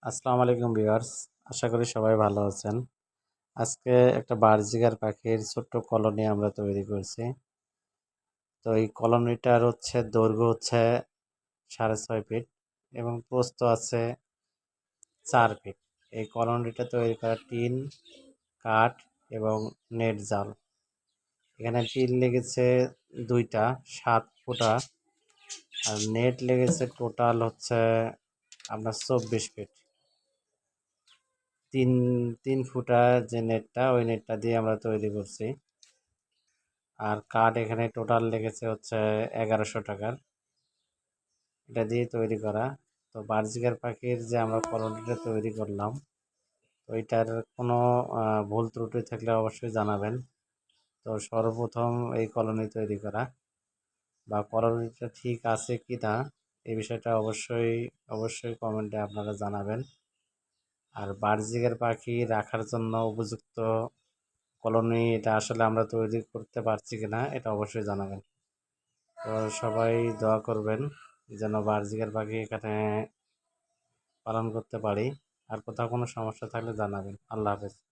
আসসালামু আলাইকুম ভিউয়ার্স, আশা করি সবাই ভালো আছেন। আজকে একটা বারজিগার পাখির ছোট্ট কলোনি আমরা তৈরি করছি। তো এই কলোনিটার দৈর্ঘ্য 6.5 ফিট এবং প্রস্থ আছে 4 ফিট। এই কলোনিটা তৈরি করা টিন, কাঠ এবং নেট জাল। এখানে টিন লেগেছে 2টা 7 ফুটা, আর নেট লেগেছে টোটাল আপনার 24 ফিট। তিন 3 ফুটা যে নেটটা, ওই নেটটা দিয়ে আমরা তৈরি করছি। আর কাঠ এখানে টোটাল লেগেছে 1100 টাকার, এটা দিয়ে তৈরি করা। তো বার্জিকার পাখির যে আমরা কলোনিটা তৈরি করলাম, ওইটার কোনো ভুল ত্রুটি থাকলে অবশ্যই জানাবেন। তো সর্বপ্রথম এই কলোনি তৈরি করা বা কলোনিটা ঠিক আছে কি না, এই বিষয়টা অবশ্যই অবশ্যই কমেন্টে আপনারা জানাবেন। আর বার্জিকার পাখি রাখার জন্য উপযুক্ত কলোনি এটা আসলে আমরা তৈরি করতে পারছি কিনা, এটা অবশ্যই জানাবেন। তো সবাই দোয়া করবেন যেন বার্জিকার পাখি এখানে পালন করতে পারি। আর কোথাও কোনো সমস্যা থাকলে জানাবেন। আল্লাহ হাফেজ।